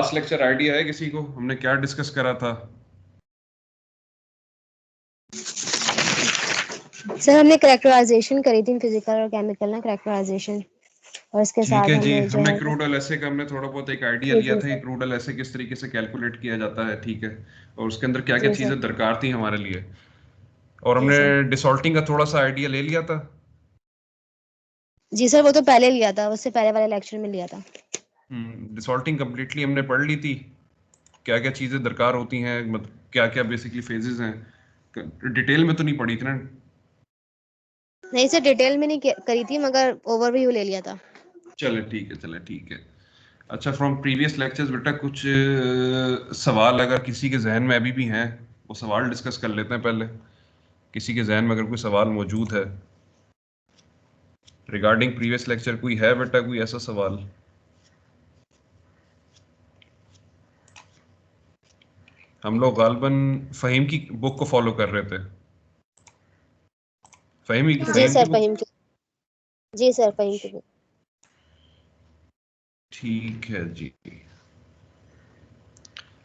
Last lecture idea है किसी को, हमने क्या डिस्कस करा था? सर हमने कैरेक्टराइजेशन करी थी फिजिकल और केमिकल ना, कैरेक्टराइजेशन, और इसके ठीक साथ है जी, हमने जो हमने है क्रूड ऑयल एसे का हमने थोड़ा बहुत एक आइडिया जी लिया जी था कि सर, क्रूड ऑयल एसे किस तरीके से कैलकुलेट किया जाता है, ठीक है, और उसके अंदर क्या क्या जी सर, चीजें दरकार थी हमारे लिए। और जी हमने सर, डिसॉल्टिंग का थोड़ा सा आइडिया ले लिया था। जी सर, वो तो पहले लिया था, उससे पहले वाले लेक्चर में लिया था। डिसॉल्टिंग कम्प्लीटली हमने पढ़ ली थी, क्या क्या चीजें दरकार होती हैं, मतलब क्या क्या बेसिकली फेजेस हैं। डिटेल में तो नहीं पढ़ी थी ना? नहीं सर, डिटेल में नहीं करी थी, मगर ओवरव्यू ले लिया था। चले ठीक है, चले ठीक है। अच्छा, फ्रॉम प्रीवियस लेक्चर्स बेटा कुछ सवाल अगर किसी के जहन में अभी भी हैं, वो सवाल डिस्कस कर लेते हैं पहले। किसी के जहन में अगर कोई सवाल मौजूद है रिगार्डिंग प्रीवियस लेक्चर, कोई है बेटा कोई ऐसा सवाल? हम लोग गालबन फ़हीम की बुक को फॉलो कर रहे थे। जी फ़हीम की सर, बुक। फहीम की, जी सर, फहीम की। ठीक है जी।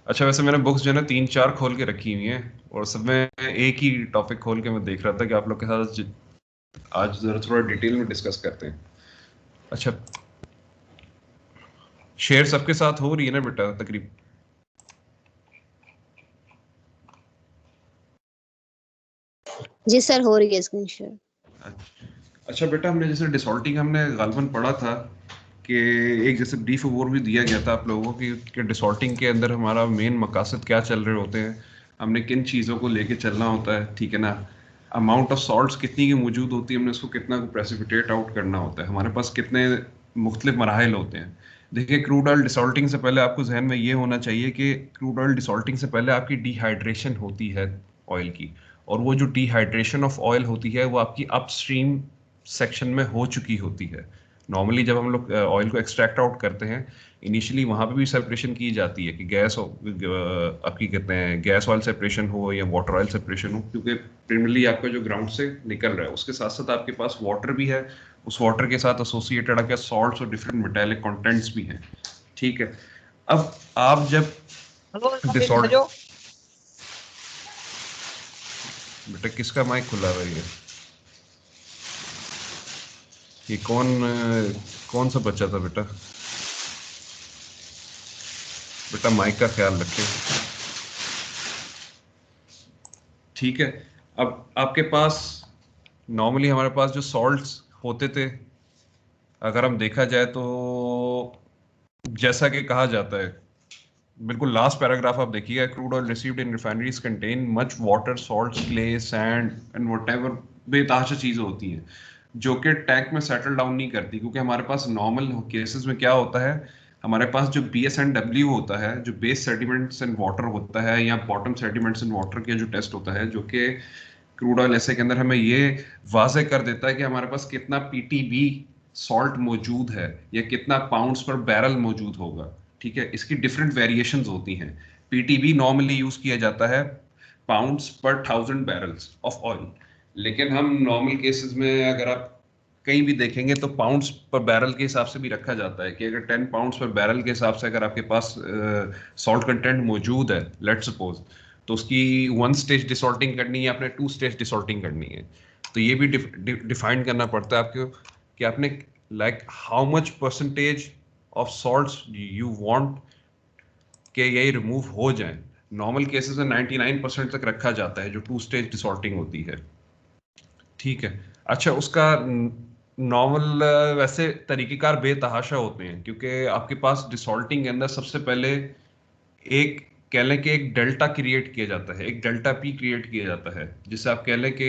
अच्छा, वैसे मैंने बुक्स जो है ना 3-4 खोल के रखी हुई हैं, और सब में एक ही टॉपिक खोल के मैं देख रहा था कि आप लोग के साथ आज जरा थोड़ा डिटेल में डिस्कस करते हैं। अच्छा, शेयर सबके साथ हो रही है ना बेटा तकरीब? जी सर, हो रही है स्क्रीन शेयर। अच्छा बेटा, हमने जैसे डिसॉल्टिंग हमने गालबन पढ़ा था कि एक जैसे ब्रीफ ओवरव्यू दिया गया था आप लोगों को कि डिसॉल्टिंग के अंदर हमारा मेन मकासद क्या चल रहे होते हैं, हमने किन चीज़ों को लेके चलना होता है, ठीक है ना। अमाउंट ऑफ सॉल्ट्स कितनी की मौजूद होती है, हमने उसको कितना को प्रेसिपिटेट आउट करना होता है, हमारे पास कितने मुख्तलिफ मराहल होते हैं। देखिए, क्रूड ऑयल डिसॉल्टिंग से पहले आपको जहन में ये होना चाहिए कि क्रूड ऑयल डिसॉल्टिंग से पहले आपकी डिहाइड्रेशन होती है ऑयल की, और वो जो डिहाइड्रेशन ऑफ ऑयल होती है वो आपकी अपस्ट्रीम सेक्शन में हो चुकी होती है। नॉर्मली जब हम लोग ऑयल को एक्सट्रैक्ट आउट करते हैं, इनिशियली वहाँ पे भी सेपरेशन की जाती है कि गैस आपकी कहते हैं गैस ऑयल सेपरेशन हो या वाटर ऑयल सेपरेशन हो, क्योंकि प्रिमरली आपका जो ग्राउंड से निकल रहा है उसके साथ साथ आपके पास वाटर भी है, उस वाटर के साथ एसोसिएटेड आपके सॉल्ट्स और डिफरेंट मेटालिक कंटेंट्स भी हैं, ठीक है। अब आप जब डिसऑर्डर, बेटा किसका माइक खुला हुआ है? ये कौन सा बच्चा था बेटा? बेटा माइक का ख्याल रखें, ठीक है। अब आपके पास नॉर्मली हमारे पास जो सॉल्ट्स होते थे, अगर हम देखा जाए तो जैसा कि कहा जाता है, बिल्कुल लास्ट पैराग्राफ आप देखिएगा, crude oil received in refineries contain much water, salt, clay, sand and whatever, बेतहाशा चीजें होती हैं जो कि टैंक में सेटल डाउन नहीं करती, क्योंकि हमारे पास नॉर्मल केसेस में क्या होता है, हमारे पास जो BSNW होता है, जो बेस सेडिमेंट्स एंड वाटर होता है, या बॉटम सेडिमेंट्स एंड वाटर का जो टेस्ट होता है, जो कि क्रूड ऑयल ऐसे के अंदर हमें ये वाजे कर देता है कि हमारे पास कितना PTB सॉल्ट मौजूद है या कितना पाउंड्स पर बैरल मौजूद होगा, ठीक है। इसकी डिफरेंट वेरिएशंस होती हैं। PTB नॉर्मली यूज किया जाता है पाउंड्स पर 1000 बैरल्स ऑफ ऑयल, लेकिन हम नॉर्मल केसेस में अगर आप कहीं भी देखेंगे तो पाउंड्स पर बैरल के हिसाब से भी रखा जाता है कि अगर 10 पाउंड्स पर बैरल के हिसाब से अगर आपके पास सॉल्ट कंटेंट मौजूद है, लेट्स सपोज, तो उसकी 1 स्टेज डिसॉल्टिंग करनी है, आपने 2 स्टेज डिसॉल्टिंग करनी है, तो ये भी डिफाइन करना पड़ता है आपको कि आपने like how much percentage of salts you want कि ये रिमूव हो जाए। नॉर्मल केसेस में 99% तक रखा जाता है जो 2 स्टेज डिसॉल्टिंग होती है, ठीक है। अच्छा, उसका नॉर्मल वैसे तरीक़ेकार बेतहाशा होते हैं, क्योंकि आपके पास डिसॉल्टिंग के अंदर सबसे पहले एक कह लें कि एक डेल्टा क्रिएट किया जाता है, एक डेल्टा पी क्रिएट किया जाता है, जिससे आप कह लें कि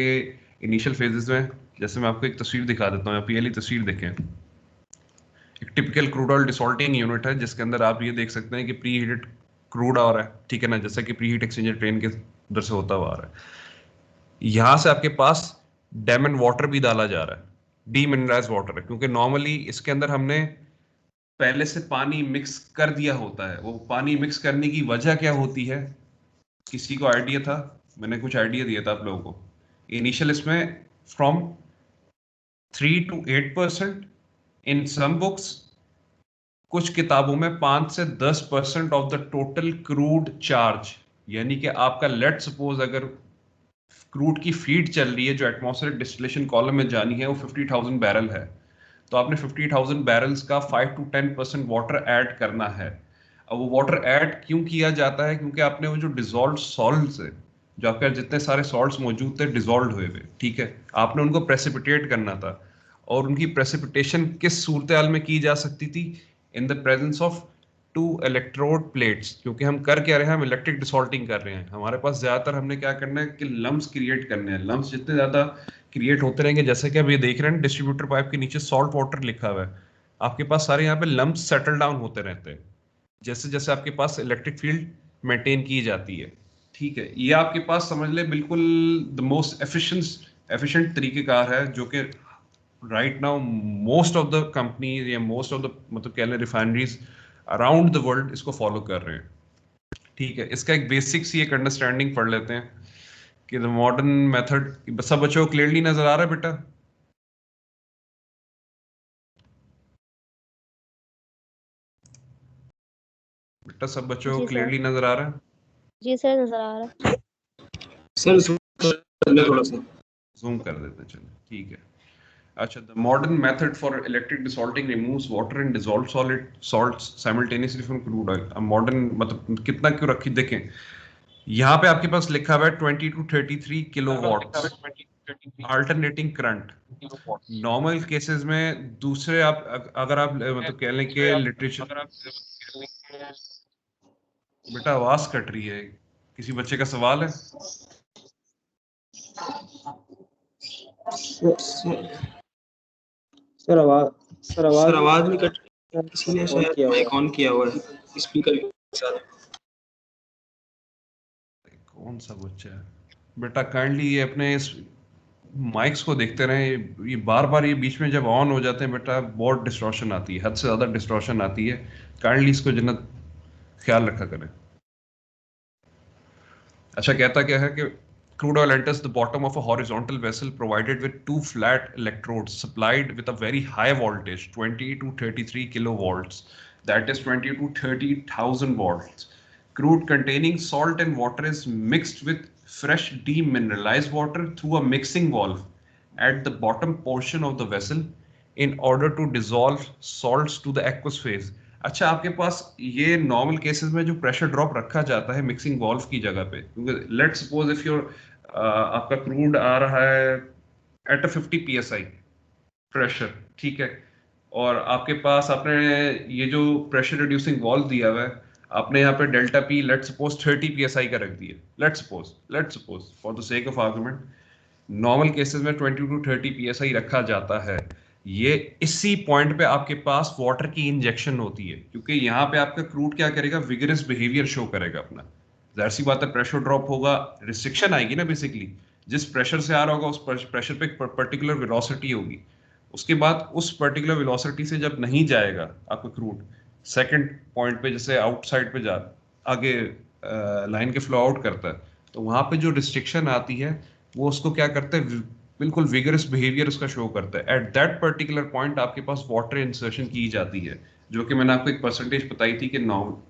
इनिशियल फेजेस में, जैसे मैं आपको एक तस्वीर दिखा देता हूँ, आप ये वाली तस्वीर देखें, एक टिपिकल क्रूड ऑयल डिसॉल्टिंग यूनिट है जिसके अंदर आप ये देख सकते हैं कि प्री हीटेड क्रूड आ रहा है, ठीक है ना, जैसा कि प्री हीट एक्सचेंजर ट्रेन के अंदर से होता हुआ आ रहा है। यहां से आपके पास डैम एंड वाटर भी डाला जा रहा है, डीमिनरलाइज्ड वाटर है, क्योंकि नॉर्मली इसके अंदर हमने पहले से पानी मिक्स कर दिया होता है। वो पानी मिक्स करने की वजह क्या होती है, किसी को आइडिया था? मैंने कुछ आइडिया दिया था आप लोगों को इनिशियल इसमें, from 3 to 8% in some books, कुछ किताबों में 5 से 10% of the total crude charge, यानी कि आपका लेट सपोज अगर क्रूड की फीड चल रही है जो एटमॉस्फेरिक डिस्टिलेशन कॉलम में जानी है वो 50,000 बैरल है, तो आपने 50,000 बैरल्स का 5 to 10% वाटर ऐड करना है। अब वो वाटर ऐड क्यों किया जाता है? क्योंकि आपने वो जो डिजोल्व सॉल्ट्स है, जो आपके जितने सारे सॉल्ट्स मौजूद थे डिजोल्व हुए हुए, ठीक है, आपने उनको प्रेसिपिटेट करना था। और उनकी प्रेसिपिटेशन किस सूरत हाल में की जा सकती थी? In the presence of two electrode plates. क्योंकि हम कर क्या रहे हैं, हम इलेक्ट्रिक डिसॉल्टिंग कर रहे हैं। हमारे पास ज्यादातर हमने क्या करना है कि लम्स क्रिएट करने हैं। लम्स जितने ज्यादा क्रिएट होते रहेंगे, जैसे कि अब ये देख रहे हैं डिस्ट्रीब्यूटर पाइप के नीचे सॉल्ट वाटर लिखा हुआ है, आपके पास सारे यहाँ पे लम्स सेटल डाउन होते रहते हैं जैसे जैसे आपके पास इलेक्ट्रिक फील्ड मेंटेन की जाती है। ठीक है, ये आपके पास समझ ले बिल्कुल द मोस्ट एफिशिएंट तरीकेकार है जो कि right now most of the company या मोस्ट ऑफ द मतलब कह लें रिफाइनरीज अराउंड द वर्ल्ड इसको फॉलो कर रहे हैं। ठीक है, इसका एक बेसिक सी एक अंडरस्टैंडिंग पढ़ लेते हैं कि द मॉडर्न मेथड। सब बच्चों को क्लियरली नजर आ रहा है बेटा? बेटा सब बच्चों को जी सर। क्लियरली नजर आ रहा है? जी सर, नजर आ रहा है। सर थोड़ा सा जूम कर देते हैं, चलो ठीक है। अच्छा, the modern method for electric desalting removes water and dissolved solid salts simultaneously from crude oil। अब मॉडर्न मतलब कितना क्यों रखी, देखें यहाँ पे आपके पास लिखा हुआ है 20 to 33 kilowatts alternating current. Normal cases में दूसरे आप अगर आप मतलब कह लें कि लिटरेचर, बेटा आवाज कट रही है, किसी बच्चे का सवाल है? सर आवाज नहीं कट, किसी ने शायद माइक ऑन किया हुआ है स्पीकर के साथ। कौन सा बच्चा है बेटा? काइंडली ये अपने इस माइक्स को देखते रहें, ये बार बार ये बीच में जब ऑन हो जाते हैं बेटा बहुत डिस्टॉर्शन आती है, हद से ज्यादा डिस्टॉर्शन आती है। काइंडली इसको जन्नत ख्याल रखा करें। अच्छा, कहता क्या है कि crude oil enters the bottom of a horizontal vessel provided with two flat electrodes supplied with a very high voltage 20 to 33 kilovolts, that is 20 to 30,000 volts. Crude containing salt and water is mixed with fresh demineralized water through a mixing valve at the bottom portion of the vessel in order to dissolve salts to the aqueous phase। अच्छा, आपके पास ये normal cases में जो pressure drop रखा जाता है mixing valve की जगह पे, क्योंकि लेट्स सपोज इफ योर आपका क्रूड आ रहा है एट 50 psi प्रेशर, ठीक है, और आपके पास आपने ये जो प्रेशर रिड्यूसिंग वॉल्व दिया हुआ है, आपने यहाँ पे delta P let's suppose 30 psi का रख दिया, let's suppose for the sake of argument. Normal cases में 20 to 30 psi रखा जाता है। ये इसी पॉइंट पे आपके पास वाटर की इंजेक्शन होती है, क्योंकि यहाँ पे आपका क्रूड क्या करेगा, विगरस बिहेवियर शो करेगा अपना। जाहिर सी बात है, प्रेशर ड्रॉप होगा, रिस्ट्रिक्शन आएगी ना बेसिकली, जिस प्रेशर से आ रहा होगा उस प्रेशर पे पर्टिकुलर वेलोसिटी होगी। उसके बाद उस पर्टिकुलर वेलोसिटी से जब नहीं जाएगा आपका क्रूड सेकंड पॉइंट पे, जैसे आउटसाइड पे जा आगे लाइन के फ्लो आउट करता है, तो वहां पे जो रिस्ट्रिक्शन आती है वो उसको क्या करते हैं, बिल्कुल विगरस बिहेवियर उसका शो करता है। एट दैट पर्टिकुलर पॉइंट आपके पास वाटर इंसर्शन की जाती है, जो कि मैंने आपको एक परसेंटेज बताई थी कि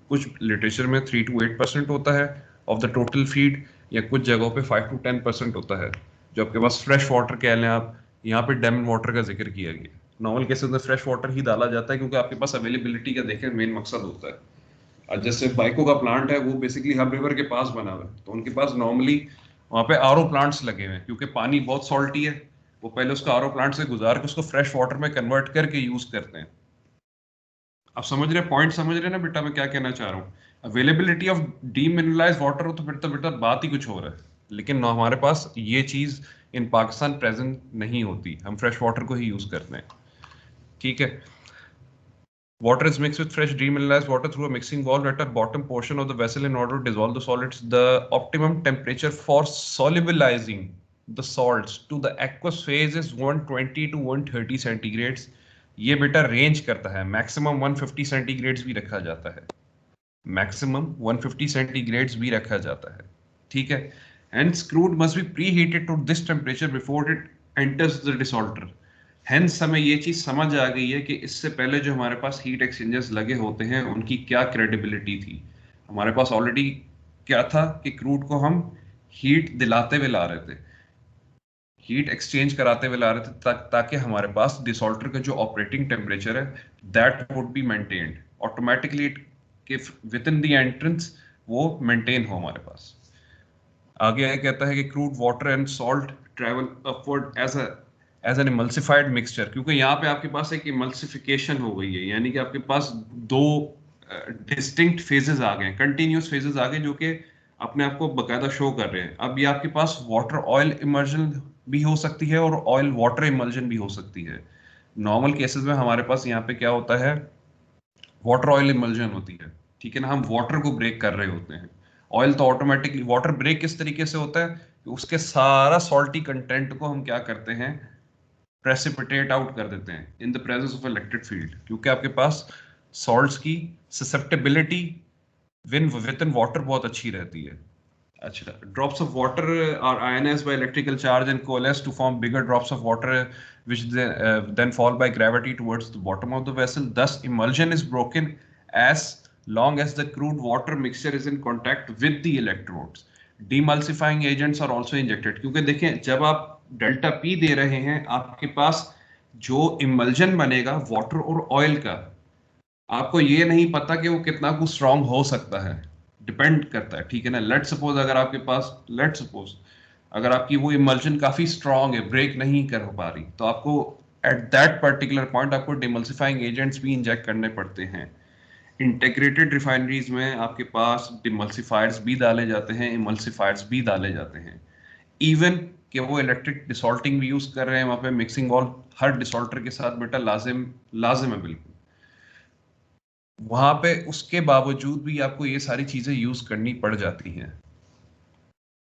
कुछ लिटरेचर में 3 to 8% होता है ऑफ द टोटल फीड, या कुछ जगहों पे 5 to 10% होता है जो आपके पास फ्रेश वाटर कह लें आप। यहाँ पे डैम वाटर का जिक्र किया गया। नॉर्मल केसेस में फ्रेश वाटर ही डाला जाता है क्योंकि आपके पास अवेलेबिलिटी का देखें मेन मकसद होता है। और जैसे बाइको का प्लांट है वो बेसिकली हब रिवर के पास बना हुआ है, तो उनके पास नॉर्मली वहाँ पे आरओ प्लांट्स लगे हुए हैं, क्योंकि पानी बहुत सॉल्टी है, वो पहले उसको आरओ प्लांट से गुजार के उसको फ्रेश वाटर में कन्वर्ट करके यूज करते हैं। आप समझ रहे पॉइंट, समझ रहे ना बेटा मैं क्या कहना चाह रहा हूँ? अवेलेबिलिटी ऑफ डीमिनरलाइज्ड वाटर हो तो फिर तो बेटा बात ही कुछ हो रहा है, लेकिन हमारे पास ये चीज इन पाकिस्तान प्रेजेंट नहीं होती, हम फ्रेश वाटर को ही यूज करते हैं। ठीक है, water is mixed with fresh demineralized water through a mixing valve at the bottom portion of the vessel in order to dissolve the solids. The optimum temperature for solubilizing the salts to the aqueous phase is 120 to 130 centigrades। ये बेटा range करता है, maximum 150 centigrades भी रखा जाता है, maximum 150 centigrades भी रखा जाता है। ठीक है, hence crude must be preheated to this temperature before it enters the desalter। Hence हमें ये चीज समझ आ गई है कि इससे पहले जो हमारे पास हीट एक्सचेंजर्स लगे होते हैं उनकी क्या क्रेडिबिलिटी थी। हमारे पास ऑलरेडी क्या था कि क्रूड को हम हीट दिलाते हुए ला रहे थे, हीट एक्सचेंज कराते हुए ला रहे थे, ताकि हमारे पास डिसॉल्टर का जो ऑपरेटिंग टेम्परेचर है that would be maintained automatically कि विद इन द एंट्रेंस वो मेंटेन हो हमारे पास। आगे यह कहता है कि crude water and salt travel upward as an emulsified mixture, क्योंकि यहाँ पे आपके पास एक इमल्सिफिकेशन हो गई है, यानी कि आपके पास दो डिस्टिंक्ट फेजेस आ गए, कंटिन्यूस फेजेस आ गए जो कि अपने आप को बकायदा शो कर रहे हैं। अब ये आपके पास वाटर ऑयल इमर्जन भी हो सकती है और ऑयल वाटर इमर्जन भी हो सकती है। नॉर्मल केसेस में हमारे पास यहाँ पे क्या होता है, वाटर ऑयल इमल्जन होती है, ठीक है ना, हम वाटर को ब्रेक कर रहे होते हैं। ऑयल तो ऑटोमेटिकली, वाटर ब्रेक किस तरीके से होता है कि उसके सारा सॉल्टी कंटेंट को हम क्या करते हैं, प्रेसिपिटेट आउट कर देते हैं इन the presence of electric field, क्योंकि आपके पास सॉल्ट्स की ससेप्टेबिलिटी विद इन वाटर बहुत अच्छी रहती है। अच्छा, drops of water are ionized by electrical charge and coalesce to form bigger drops of water, which then fall by gravity towards the bottom of the vessel. Thus, emulsion is broken as long as the crude water mixture is in contact with the electrodes. Demulsifying agents are also injected. क्योंकि देखें, जब आप delta P दे रहे हैं, आपके पास जो emulsion बनेगा water और ऑयल का, आपको ये नहीं पता कि वो कितना कुछ स्ट्रांग हो सकता है, डिपेंड करता है, ठीक है ना। लेट सपोज अगर आपके पास, लेट सपोज अगर आपकी वो इमल्शन काफी स्ट्रांग है, ब्रेक नहीं कर पा रही, तो आपको एट दैट पर्टिकुलर पॉइंट आपको डिमल्सिफाइंग एजेंट्स भी इंजेक्ट करने पड़ते हैं। इंटीग्रेटेड रिफाइनरीज में आपके पास डिमल्सिफायर्स भी डाले जाते हैं, इमल्सिफायर्स भी डाले जाते हैं। इवन कि वो इलेक्ट्रिक डिसॉल्टिंग भी यूज कर रहे हैं वहां पे, मिक्सिंग वॉल हर डिसॉल्टर के साथ बेटा लाजिम लाजिम है बिल्कुल, वहां पे उसके बावजूद भी आपको ये सारी चीजें यूज करनी पड़ जाती हैं।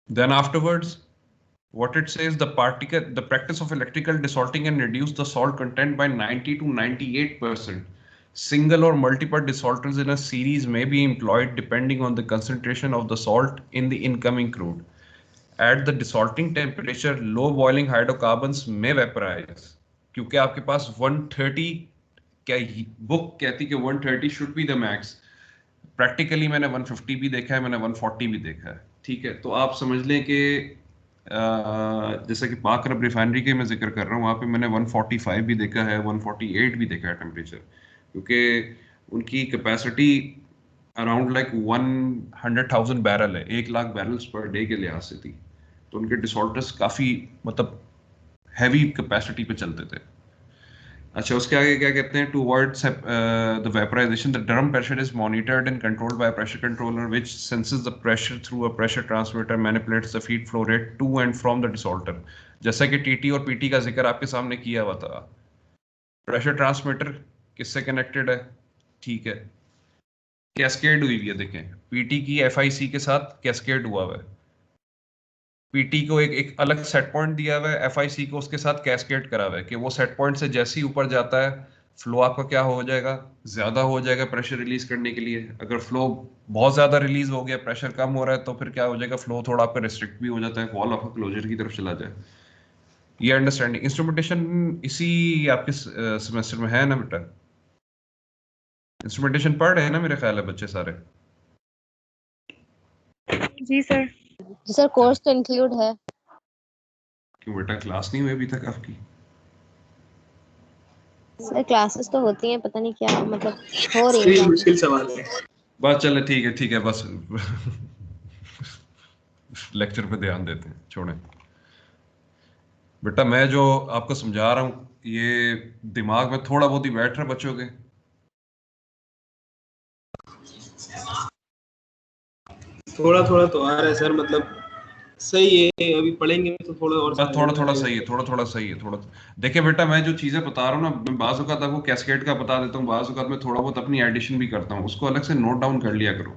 Then afterwards what it says, the practice of electrical desalting can reduce the salt content by 90 to 98%. Single or multiple desalters in a series may be employed depending on the concentration of the salt in the incoming crude. At the desalting temperature, low boiling hydrocarbons may vaporize, क्योंकि आपके पास 130, क्या book कहती कि 130 should be the max, practically मैंने 150 भी देखा है, मैंने 140 भी देखा है, ठीक है। तो आप समझ लें कि जैसे कि पाक अरब रिफाइनरी के मैं जिक्र कर रहा हूँ, वहाँ पे मैंने 145 भी देखा है, 148 भी देखा है टेम्परेचर, क्योंकि उनकी कैपेसिटी अराउंड लाइक 100,000 बैरल है, 1 लाख बैरल्स पर डे के लिहाज से थी। तो उनके डिसॉल्टर्स काफ़ी मतलब हैवी कैपेसिटी पे चलते थे। अच्छा, उसके आगे क्या कहते हैं, to avoid the vaporization the drum pressure is monitored and controlled by pressure controller which senses the pressure through a pressure transmitter, manipulates the feed flow rate to and from the desalter. जैसा कि TT और PT का जिक्र आपके सामने किया हुआ था, प्रेशर ट्रांसमीटर किससे कनेक्टेड है, ठीक है, कैस्केड हुई हुई है, देखें पीटी की एफआईसी के साथ कैस्केड हुआ हुआ है, पीटी को एक अलग सेट पॉइंट दिया हुआ है, एफआईसी को उसके साथ कैस्केड करा हुआ है कि वो सेट पॉइंट से जैसे ही ऊपर जाता है फ्लो आपका क्या हो जाएगा, ज्यादा हो जाएगा प्रेशर रिलीज करने के लिए। अगर फ्लो बहुत ज्यादा रिलीज हो गया, प्रेशर कम हो रहा है, तो फिर क्या हो जाएगा, फ्लो थोड़ा आपका रिस्ट्रिक्ट भी हो जाता है, वॉल आपका क्लोजर की तरफ चला जाए। ये अंडरस्टैंडिंग इंस्ट्रूमेंटेशन इसी आपके सेमेस्टर में है ना बेटा, इंस्ट्रूमेंटेशन पढ़ रहे हैं ना मेरे ख्याल है बच्चे सारे। जी सर। जी सर, कोर्स तो इंक्लूड है। क्यों बेटा, क्लास नहीं हुई अभी तक आपकी? सर क्लासेस तो होती हैं, पता नहीं क्या मतलब हो रही ये है। मुश्किल सवाल है। बस चले, ठीक है बस लेक्चर पे ध्यान देते हैं, छोड़ें बेटा। मैं जो आपको समझा रहा हूँ ये दिमाग में थोड़ा बहुत ही बैठ रहा बच्चों के? थोड़ा थोड़ा तो आ रहा है सर, मतलब सही है, अभी पढ़ेंगे तो थोड़ा और बस थोड़ा सही है, थोड़ा सही है, थोड़ा। देखिए बेटा, मैं जो चीजें बता रहा हूँ ना, मैं बाज़ औक़ात आपको कैस्केड का बता देता हूँ, बाज़ औक़ात मैं थोड़ा बहुत अपनी एडिशन भी करता हूँ, उसको अलग से नोट डाउन कर लिया करो,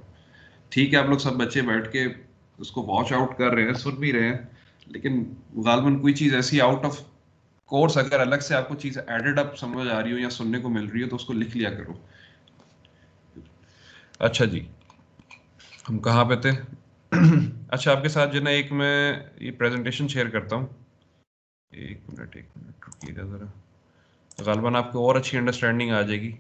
ठीक है। आप लोग सब बच्चे बैठ के उसको वॉच आउट कर रहे हैं, सुन भी रहे हैं, लेकिन गालबन कोई चीज ऐसी आउट ऑफ कोर्स अगर अलग से आपको चीज एडेड अप समझ आ रही हो या सुनने को मिल रही हो तो उसको लिख लिया करो। अच्छा जी, हम कहाँ पे थे? अच्छा, आपके साथ जो ना एक मैं ये प्रेजेंटेशन शेयर करता हूँ, एक मिनट रुकिएगा जरा। गालबन आपको और अच्छी अंडरस्टैंडिंग आ जाएगी।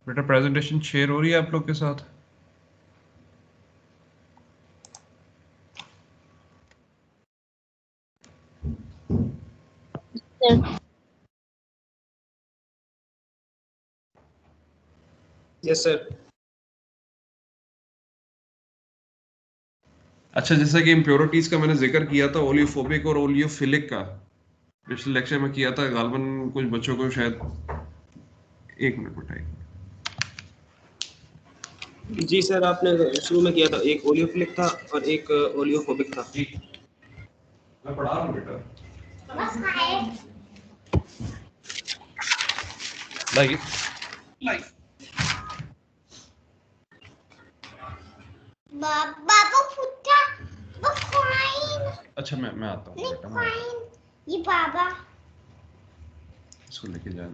बेटा प्रेजेंटेशन शेयर हो रही है आप लोग के साथ? Yes sir. अच्छा, जैसा कि इम्प्योरिटीज का मैंने जिक्र किया था, ओलियोफोबिक और ओलियोफिलिक का पिछले लेक्चर में किया था। गालबन कुछ बच्चों को शायद, एक मिनट बताइए। जी सर, आपने शुरू में किया था, एक ओलियोफिलिक था और एक ओलियोफोबिक था। जी मैं पढ़ा रहा हूँ बेटा। लाइए लाइए। बाबा फुट्टा वो फाइन अच्छा मैं आता हूँ बेटा, मैं आता हूँ। फाइन ये बाबा इसको लेके जाए।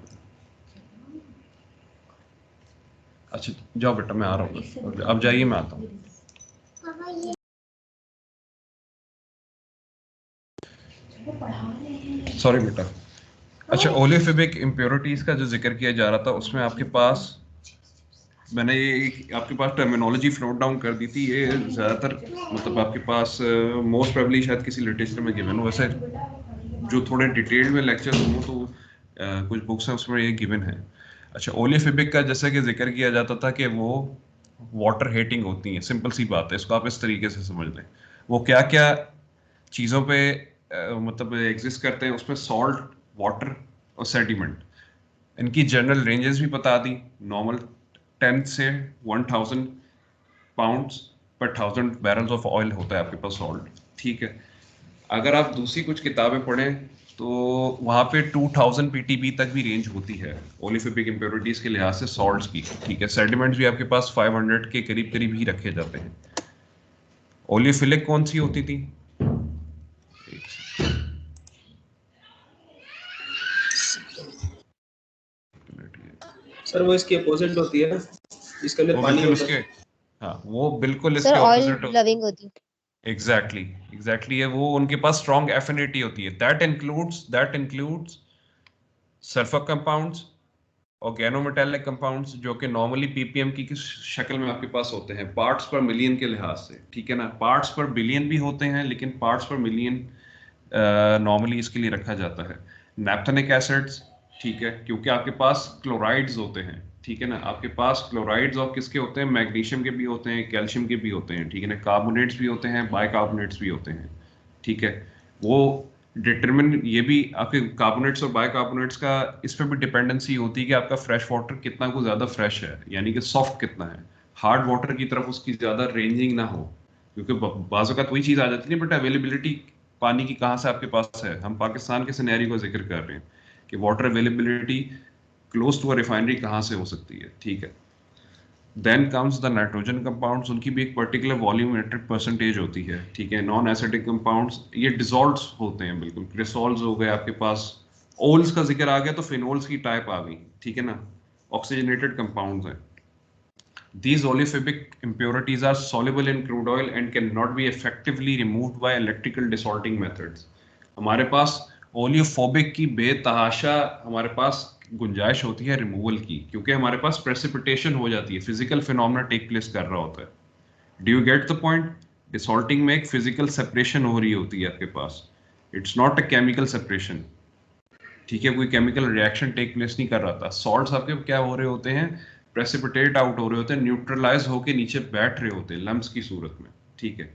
अच्छा जाओ बेटा, मैं आ रहा हूँ, अब जाइए, मैं आता हूँ। बाबा ये सॉरी बेटा। अच्छा, ओलियोफिबिक इम्प्योरिटीज का जो जिक्र किया जा रहा था, उसमें आपके पास मैंने ये आपके पास टर्मिनोलॉजी फ्लोट डाउन कर दी थी। ये ज़्यादातर मतलब आपके पास मोस्ट प्रोबेबली शायद किसी लिटरेचर में गिवन हो। वैसे जो थोड़े डिटेल में लेक्चर हो तो कुछ बुक्स हैं उसमें ये गिवन है। अच्छा, ओलियोफिबिक का जैसा कि जिक्र किया जाता था कि वो वाटर हेटिंग होती हैं। सिंपल सी बात है, इसको आप इस तरीके से समझ लें। वो क्या क्या चीज़ों पे मतलब एग्जिस्ट करते हैं, उसमें सॉल्ट, वाटर और सेडिमेंट। इनकी जनरल रेंजेस भी बता दी। नॉर्मल 10 से 1000 पाउंड्स पर 1000 बैरल्स ऑफ ऑयल होता है आपके पास सॉल्ट, ठीक है। अगर आप दूसरी कुछ किताबें पढ़ें तो वहाँ पे 2000 पीटीबी तक भी रेंज होती है ओलिफिबिक इम्प्योरिटीज के लिहाज से सॉल्ट्स की, ठीक है। सेडिमेंट्स भी आपके पास 500 के करीब करीब ही रखे जाते हैं। ओलियोफिलिक कौन सी होती थी? सर वो इसकी अपोजिट होती है, इसके अंदर वो पानी बिल्कुल होता इसके, है। हाँ वो बिल्कुल सर इसके ऑयल ऑपोजिट। लविंग होती। एग्जैक्टली है। वो उनके पास स्ट्रॉन्ग एफिनिटी होती है। That includes sulphur compounds, organometallic compounds, जो कि नॉर्मली पीपीएम की शक्ल में आपके पास होते हैं पार्ट्स पर मिलियन के लिहाज से, ठीक है ना। पार्ट्स पर बिलियन भी होते हैं, लेकिन पार्ट्स पर मिलियन नॉर्मली इसके लिए रखा जाता है। नैप्थेनिक एसिड्स, ठीक है, क्योंकि आपके पास क्लोराइड्स होते हैं, ठीक है ना। आपके पास क्लोराइड्स और किसके होते हैं? मैग्नीशियम के भी होते हैं, कैल्शियम के भी होते हैं, ठीक है ना। कार्बोनेट्स भी होते हैं, बाइकार्बोनेट्स भी होते हैं, ठीक है। वो डिटरमिन, ये भी आपके कार्बोनेट्स और बाइकार्बोनेट्स का इस पर भी डिपेंडेंसी होती है कि आपका फ्रेश वाटर कितना को ज़्यादा फ्रेश है, यानी कि सॉफ्ट कितना है। हार्ड वाटर की तरफ उसकी ज़्यादा रेंजिंग ना हो, क्योंकि बाज़ औक़ात वही चीज़ आ जाती है। बट अवेलेबिलिटी पानी की कहाँ से आपके पास है? हम पाकिस्तान के सिनेरियो का जिक्र कर रहे हैं कि water availability close to a refinery कहाँ से हो सकती है, ठीक है। Then comes the nitrogen compounds, उनकी भी एक पर्टिकुलर वॉल्यूमेट्रिक परसेंटेज होती है, ठीक है। नॉन एसिडिक कंपाउंड्स ये डिजॉल्व्स होते हैं बिल्कुल। क्रिसोल्स हो गए आपके पास, ओल्स का जिक्र आ गया तो फिनोल्स की टाइप आ गई, ठीक है ना। ऑक्सीजनेटेड कंपाउंड्स हैं। These oleophilic impurities are soluble in crude oil and cannot be effectively removed by electrical desalting methods. हमारे पास ओलियोफोबिक की बेतहाशा हमारे पास गुंजाइश होती है रिमूवल की, क्योंकि हमारे पास प्रेसिपिटेशन हो जाती है, फिजिकल फिनोमेना टेक प्लेस कर रहा होता है। Do you get the point? Desalting में एक फिजिकल सेपरेशन हो रही होती है आपके पास। It's not a chemical separation, ठीक है। कोई केमिकल रिएक्शन टेक प्लेस नहीं कर रहा था। सॉल्ट्स आपके क्या हो रहे होते हैं? प्रेसिपिटेट आउट हो रहे होते हैं, न्यूट्रलाइज होके नीचे बैठ रहे होते हैं लम्स की सूरत में, ठीक है।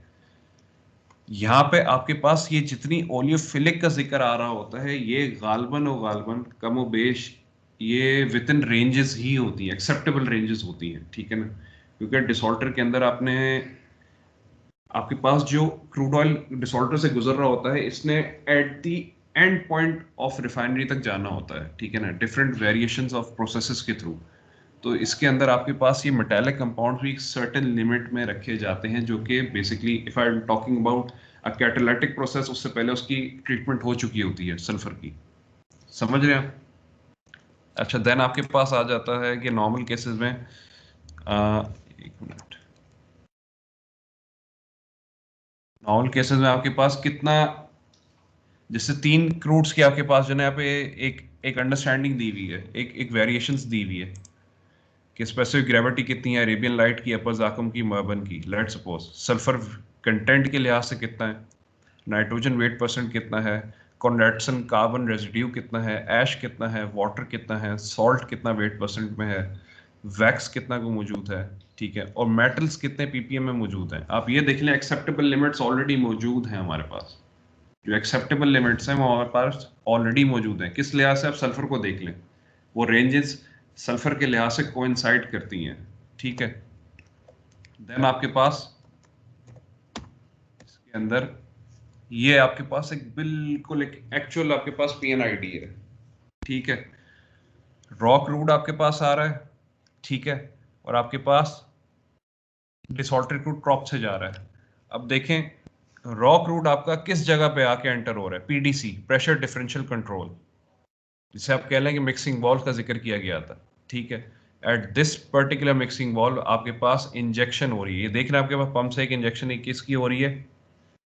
यहाँ पे आपके पास ये जितनी ओलियोफिलिक का जिक्र आ रहा होता है, ये गालबन कमो बेश ये विद इन रेंजेस ही होती हैं, एक्सेप्टेबल रेंजेस होती हैं, ठीक है ना। क्योंकि डिसॉल्टर के अंदर आपके पास जो क्रूड ऑयल डिसॉल्टर से गुजर रहा होता है, इसने at the end point of refinery तक जाना होता है, ठीक है ना, डिफरेंट वेरिएशंस ऑफ प्रोसेसेस के थ्रू। तो इसके अंदर आपके पास ये मेटालिक कंपाउंड भी एक सर्टेन लिमिट में रखे जाते हैं, जो कि basically if I am talking about a catalytic process, उससे पहले उसकी ट्रीटमेंट हो चुकी होती है सल्फर की। समझ रहे हैं आप? अच्छा, देन आपके पास आ जाता है कि नॉर्मल केसेस में एक मिनट, नॉर्मल केसेस में आपके पास कितना, जैसे 3 क्रूड्स की आपके पास जो है यहाँ पे एक एक अंडरस्टैंडिंग दी हुई है, एक वेरिएशंस दी हुई है कि स्पेसिफिक ग्रेविटी कितनी है अरेबियन लाइट की, अपर जाकम की, मर्बन की, लेट सपोज। सल्फर कंटेंट के लिहाज से कितना है, नाइट्रोजन वेट परसेंट कितना है, कॉन्डेंसन कार्बन रेजिड्यू कितना है, ऐश कितना है, वाटर कितना है, सॉल्ट कितना वेट परसेंट में है, वैक्स कितना को मौजूद है, ठीक है, और मेटल्स कितने पीपीएम में मौजूद हैं। आप ये देख लें, एक्सेप्टेबल लिमिट्स ऑलरेडी मौजूद हैं हमारे पास। जो एक्सेप्टेबल लिमिट्स हैं वो हमारे पास ऑलरेडी मौजूद हैं। किस लिहाज से? आप सल्फर को देख लें, वो रेंजेस सल्फर के लिहाज से कोइंसाइड करती हैं, ठीक है। देन आपके पास इसके अंदर ये आपके पास एक बिल्कुल एक एक्चुअल आपके पास पीएनआईडी है, ठीक है। रॉ क्रूड आपके पास आ रहा है, ठीक है, और आपके पास डिसॉल्टेड क्रूड क्रॉप से जा रहा है। अब देखें, रॉ क्रूड आपका किस जगह पे आके एंटर हो रहा है? पीडीसी, प्रेशर डिफरेंशियल कंट्रोल, जिसे आप कह लें कि मिक्सिंग वाल्व का जिक्र किया गया था, ठीक है। At this particular mixing valve आपके पास इंजेक्शन हो रही है। ये देख रहे हैं आपके पास पंप से एक इंजेक्शन किसकी हो रही है?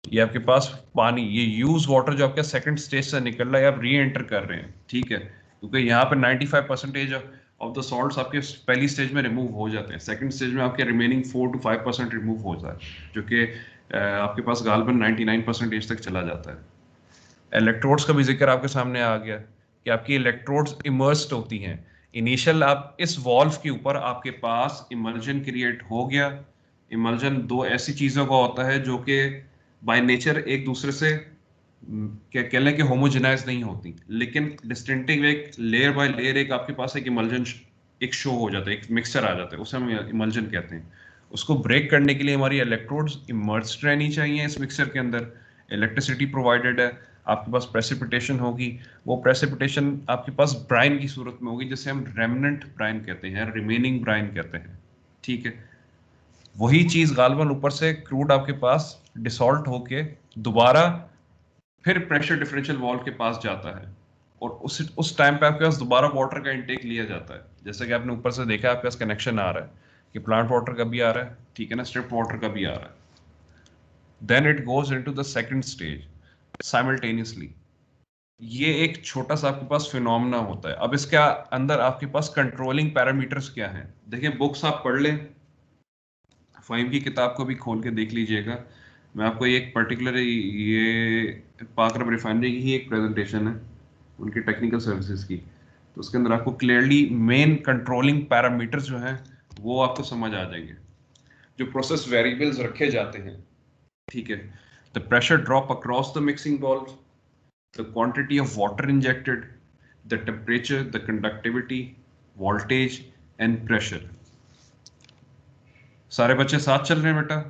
ये आपके पास पानी, ये यूज वाटर जो आपका सेकंड स्टेज से निकल रहा है, आप री एंटर कर रहे हैं, ठीक है। क्योंकि यहाँ पे 95% ऑफ द सॉल्ट्स आपके पहली स्टेज में रिमूव हो जाते हैं, सेकंड स्टेज में आपके रिमेनिंग 4 to 5% रिमूव हो जाता है, जो कि आपके पास गालबन 99% तक चला जाता है। इलेक्ट्रोड्स का भी जिक्र आपके सामने आ गया कि आपकी इलेक्ट्रोड्स इमर्स्ड होती हैं। इनिशियल आप इस वॉल्व के ऊपर आपके पास इमर्जन क्रिएट हो गया। इमर्जन दो ऐसी चीजों का होता है जो कि बाय नेचर एक दूसरे से क्या कह लें कि होमोजेनाइज नहीं होती, लेकिन डिस्टिंक्टिव एक लेयर बाय लेयर एक आपके पास एक इमल्जन एक शो हो जाता है, एक मिक्सचर आ जाता है, उसे हम इमल्जन कहते हैं। उसको ब्रेक करने के लिए हमारी इलेक्ट्रोड्स इमर्स्ड रहनी चाहिए इस मिक्सचर के अंदर। इलेक्ट्रिसिटी प्रोवाइडेड है, आपके पास प्रेसिपिटेशन होगी, वो प्रेसिपिटेशन आपके पास ब्राइन की सूरत में होगी, जिसे हम रेमनेंट ब्राइन कहते हैं, रिमेनिंग ब्राइन कहते हैं, ठीक है। वही चीज गालबन ऊपर से क्रूड आपके पास डिसॉल्ट होके दोबारा फिर प्रेशर डिफरेंशियल वाल्व के पास जाता है, और उस टाइम पे आपके पास दोबारा वाटर का इंटेक लिया जाता है। जैसे कि आपने ऊपर से देखा, आपके पास कनेक्शन आ रहा है कि प्लांट वाटर का भी आ रहा है, ठीक है ना, स्ट्रिप वाटर का भी आ रहा है। Then it goes into the second stage simultaneously. ये एक छोटा सा आपके पास फिनोमेना होता है। अब इसके अंदर आपके पास कंट्रोलिंग पैरामीटर्स क्या हैं? देखिए, बुक्स आप पढ़ लें, फाइम की किताब को भी खोल के देख लीजिएगा। मैं आपको एक पर्टिकुलर ये पाक अरब रिफाइनरी की ही एक प्रेजेंटेशन है उनकी टेक्निकल सर्विसेज की, तो उसके अंदर आपको क्लियरली मेन कंट्रोलिंग पैरामीटर्स जो हैं वो आपको समझ आ जाएंगे। जो प्रोसेस वेरिएबल्स रखे जाते हैं, ठीक है, the pressure drop across the mixing valve, the quantity of water injected, the temperature, the conductivity, voltage and pressure. सारे बच्चे साथ चल रहे हैं बेटा?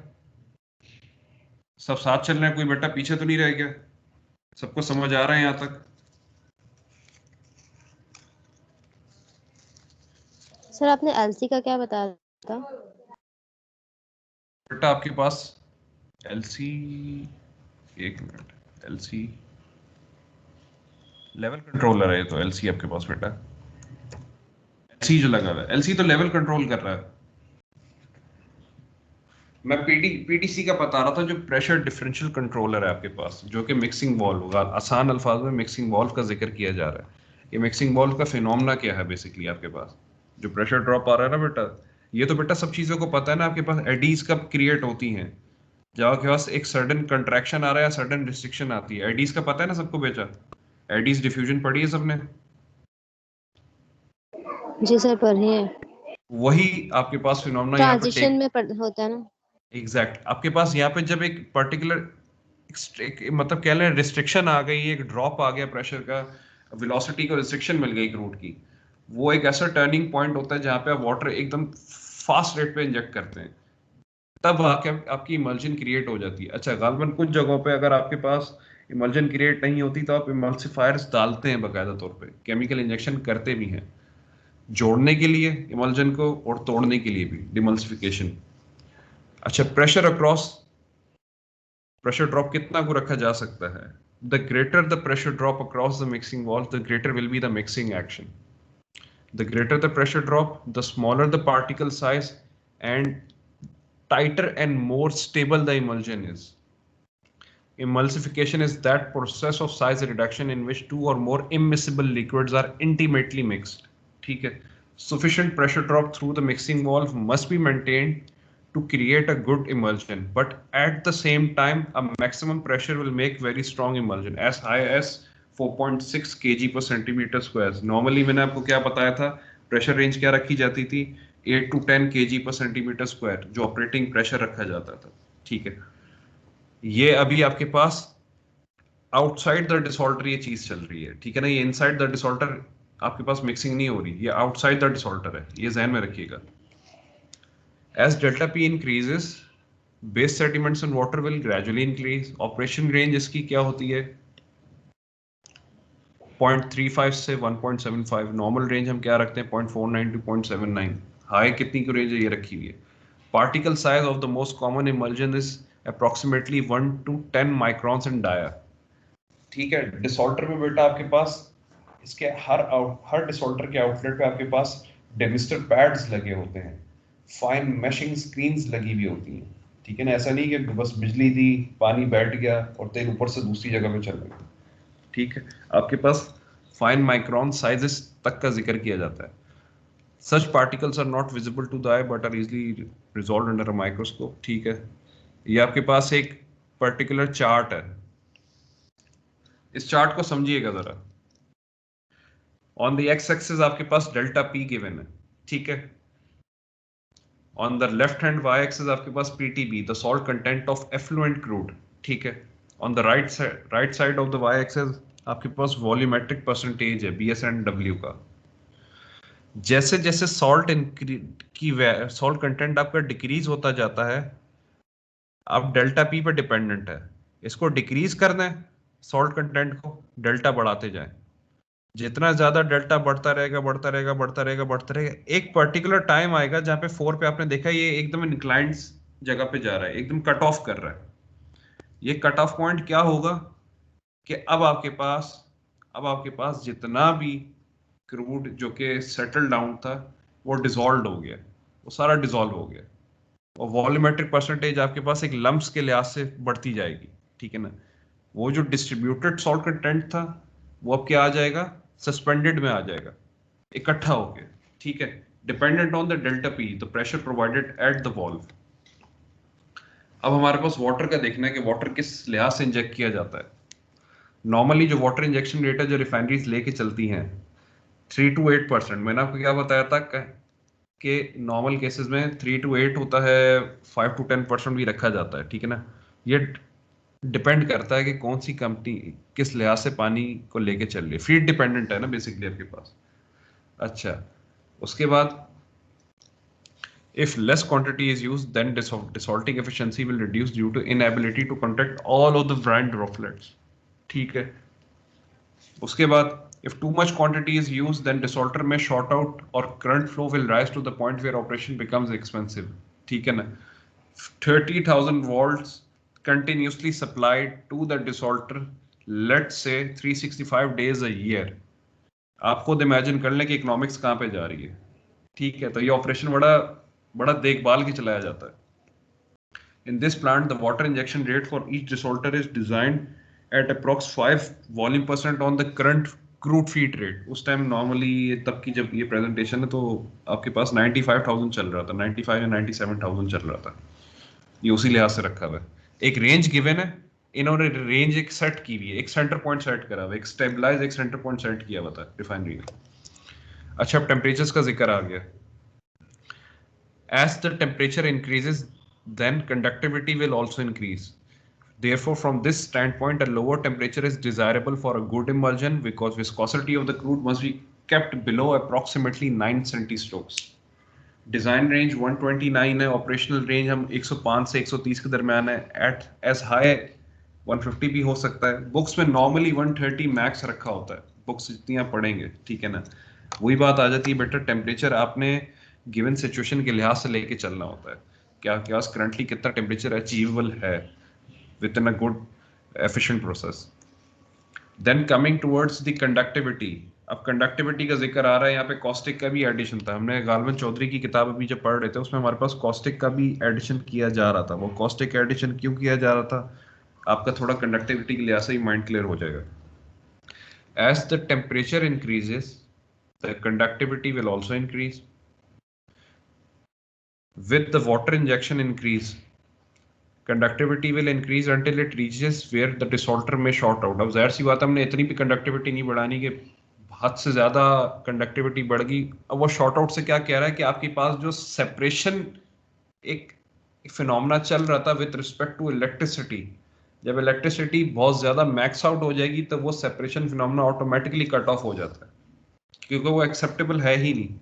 सब साथ चल रहे हैं? कोई बेटा पीछे तो नहीं रह गया? सबको समझ आ रहा है यहां तक? सर आपने एलसी का क्या बताया था? बेटा आपके पास एलसी, एक मिनट, एलसी लेवल कंट्रोलर है, तो एलसी आपके पास बेटा, एलसी जो लगा हुआ है, एलसी तो लेवल कंट्रोल कर रहा है। मैं पीडीसी का बता रहा था, जो प्रेशर डिफरेंशियल कंट्रोलर है आपके पास, जो कि मिक्सिंग वाल्व होगा। आसान अल्फाज में मिक्सिंग वाल्व का जिक्र किया जा रहा है। ये मिक्सिंग वाल्व का फिनोमेना क्या है? बेसिकली आपके पास जो प्रेशर ड्रॉप आ रहा है ना बेटा, ये तो बेटा सब चीजों को पता है ना। आपके पास एडीज कब क्रिएट होती हैं? जब आपके पास एक सडन कंट्रैक्शन आ रहा है, सडन रिस्ट्रिक्शन आती है, एडीज का पता है ना सबको बेटा? एडीज डिफ्यूजन पढ़ी है सबने? जी सर पढ़िए। वही आपके पास फिनोमेना यहाँ पे ट्रांजिशन में होता है ना। एग्जैक्ट आपके पास यहाँ पे जब एक पर्टिकुलर मतलब कह लें रिस्ट्रिक्शन आ गई, एक ड्रॉप आ गया प्रेशर का, वेलोसिटी को रिस्ट्रिक्शन मिल गई क्रूड की, वो एक ऐसा टर्निंग पॉइंट होता है जहां पे आप वाटर एकदम फास्ट रेट पे इंजेक्ट करते हैं, तब आके आपकी इमल्जन क्रिएट हो जाती है। अच्छा, गालबन कुछ जगहों पे अगर आपके पास इमल्जन क्रिएट नहीं होती तो आप इमल्सिफायर्स डालते हैं बाकायदा तौर पे, केमिकल इंजेक्शन करते भी हैं जोड़ने के लिए इमल्जन को और तोड़ने के लिए भी, डिमल्सिफिकेशन। अच्छा, प्रेशर ड्रॉप कितना को रखा जा सकता है? The greater the pressure drop across the mixing wall, the greater will be the mixing action. The greater the pressure drop, the smaller the particle size and tighter and more stable the emulsion is. Emulsification is that process of size reduction in which two or more immiscible liquids are intimately mixed. ठीक है? Sufficient pressure drop through the mixing valve must be maintained to create a good emulsion, but at the same time, a maximum pressure will make very strong emulsion as high as 4.6 kg per centimeter square. Normally मैंने आपको क्या बताया था, pressure range क्या रखी जाती थी, 8 to 10 kg per centimeter square जो ऑपरेटिंग प्रेशर रखा जाता था। ठीक है, ये अभी आपके पास आउटसाइड द डिसॉल्टर ये चीज चल रही है, ठीक है ना, ये इनसाइड द डिसॉल्टर आपके पास मिक्सिंग नहीं हो रही, ये आउटसाइड द डिसॉल्टर है, ये ध्यान में रखिएगा। As delta P increases, base sediments in water will gradually increase. Operation range इसकी क्या होती है? 0.35 से 1.75। नॉर्मल रेंज हम क्या रखते हैं? 0.49 to 0.79। हाई कितनी की रेंज है ये रखी हुई है। Particle size of the most common emulsion is approximately 1 to 10 microns in dia. ठीक है, डिसॉल्टर में बेटा आपके पास इसके हर डिसॉल्टर के आउटलेट पे आपके पास डेमिस्टर पैड्स लगे होते हैं, फाइन मैशिंग स्क्रीन्स लगी हुई होती हैं। ठीक है ना, ऐसा नहीं कि बस बिजली दी, पानी बैठ गया और तेल ऊपर से दूसरी जगह पे चल गया। ठीक है, आपके पास फाइन माइक्रोन साइजेस तक का जिक्र किया जाता है। Such particles are not visible to the eye but are easily resolved under a microscope. ठीक है, ये आपके पास एक पर्टिकुलर चार्ट है, इस चार्ट को समझिएगा जरा। ऑन द एक्स एक्सिस आपके पास डेल्टा पी गिवन है, ठीक है। On the left hand Y axis आपके पास PTB, the salt content of effluent crude, ठीक है। On the right side of the Y axis आपके पास वॉल्यूमेट्रिक परसेंटेज है BSNW का। जैसे जैसे सॉल्ट कंटेंट आपका डिक्रीज होता जाता है, आप डेल्टा पी पर डिपेंडेंट है। इसको डिक्रीज करना है सॉल्ट कंटेंट को, डेल्टा बढ़ाते जाएं। जितना ज्यादा डेल्टा बढ़ता रहेगा बढ़ता रहेगा बढ़ता रहेगा बढ़ता रहेगा, एक पर्टिकुलर टाइम आएगा जहां पे 4 पे आपने देखा ये एकदम इंक्लाइंड जगह पे जा रहा है, एकदम कट ऑफ कर रहा है। ये कट ऑफ पॉइंट क्या होगा कि अब आपके पास जितना भी क्रूड जो कि सेटल डाउन था वो डिसॉल्व हो गया, वो सारा डिसॉल्व हो गया, और वॉल्यूमेट्रिक परसेंटेज आपके पास एक लम्प्स के लिहाज से बढ़ती जाएगी। ठीक है ना, वो जो डिस्ट्रीब्यूटेड सॉल्ट कंटेंट था वो अब क्या आ जाएगा, सस्पेंडेड में आ जाएगा, इकट्ठा हो गया। ठीक है, dependent on the delta P, the pressure provided at the valve. अब हमारे पास वाटर का देखना है कि वाटर किस लिहाज से इंजेक्ट किया जाता है। नॉर्मली जो वाटर इंजेक्शन रेट है जो रिफाइनरीज लेके चलती हैं 3 to 8%। मैंने आपको क्या बताया था कि नॉर्मल केसेस में 3 to 8 होता है, 5 to 10% भी रखा जाता है। ठीक है ना, ये डिपेंड करता है कि कौन सी कंपनी किस लिहाज से पानी को लेके चल रही है, फीड डिपेंडेंट है ना बेसिकली आपके पास। अच्छा, उसके बाद if less quantity is used then desalting efficiency will reduce due to inability to contact all of the brine droplets। ठीक है, उसके बाद if too much quantity is used then desalter may short out or current flow will rise to the point where operation becomes expensive। ठीक है ना, 30,000 volts continuously supplied to the desalter, let's say 365 days a year। आप खुद imagine कर लें कि economics कहाँ पे जा रही है। ठीक है, तो ये ऑपरेशन बड़ा देखभाल के चलाया जाता है। In this plant, the water injection rate for each desalter is designed at approx 5 volume% on the current crude feed rate। उस टाइम नॉर्मली तब की जब ये प्रेजेंटेशन है तो आपके पास 95,000 चल रहा था, 95 या 97,000 चल रहा था, ये उसी लिहाज से रखा हुआ है। एक रेंज गिवन है, इन्होंने रेंज एक सेट की हुई है, एक सेंटर पॉइंट सेट करा हुआ है, एक स्टेबलाइज एक सेंटर पॉइंट सेट किया हुआ था रिफाइनरी ने। अच्छा, अब टेम्परेचर्स का जिक्र आ गया। As the temperature increases, then conductivity will also increase। Therefore, from this standpoint, a lower temperature is desirable for a good emulsion because viscosity of the crude must be kept below approximately 9 centistrokes. Design range 129 है, operational range हम 105 से 130 के दरमियान है, eight as high 150 भी हो सकता है। बुक्स में नॉर्मली 130 मैक्स रखा होता है, बुक्स जितनी आप पढ़ेंगे, ठीक है ना। वही बात आ जाती है बेटा, टेम्परेचर आपने गिवन सिचुएशन के लिहाज से लेके चलना होता है, क्या क्या करंटली कितना टेम्परेचर अचीवेबल है within a good efficient process. Then coming towards the conductivity, अब कंडक्टिविटी का जिक्र आ रहा है यहाँ पे, कॉस्टिक का भी एडिशन था। हमने गालवन चौधरी की किताब अभी जब पढ़ रहे थे उसमें हमारे पास कॉस्टिक का भी एडिशन किया जा रहा था। वो कॉस्टिक एडिशन क्यों किया जा रहा था, आपका थोड़ा कंडक्टिविटी के लिहाज से ही माइंड क्लियर हो जाएगा। As the temperature increases the conductivity will also increase, with the water injection increase conductivity will increase until it reaches where the desalter may short out। अब जाहिर सी बात है, हमने इतनी भी कंडक्टिविटी नहीं बढ़ानी कि हद से ज्यादा कंडक्टिविटी बढ़ गई। अब वो शॉर्ट आउट से क्या कह रहा है कि आपके पास जो सेपरेशन एक फिनोमेना चल रहा था विद रिस्पेक्ट टू इलेक्ट्रिसिटी, जब इलेक्ट्रिसिटी बहुत ज्यादा मैक्स आउट हो जाएगी तो वो separation phenomena automatically cut off हो जाता है, क्योंकि वो एक्सेप्टेबल है ही नहीं।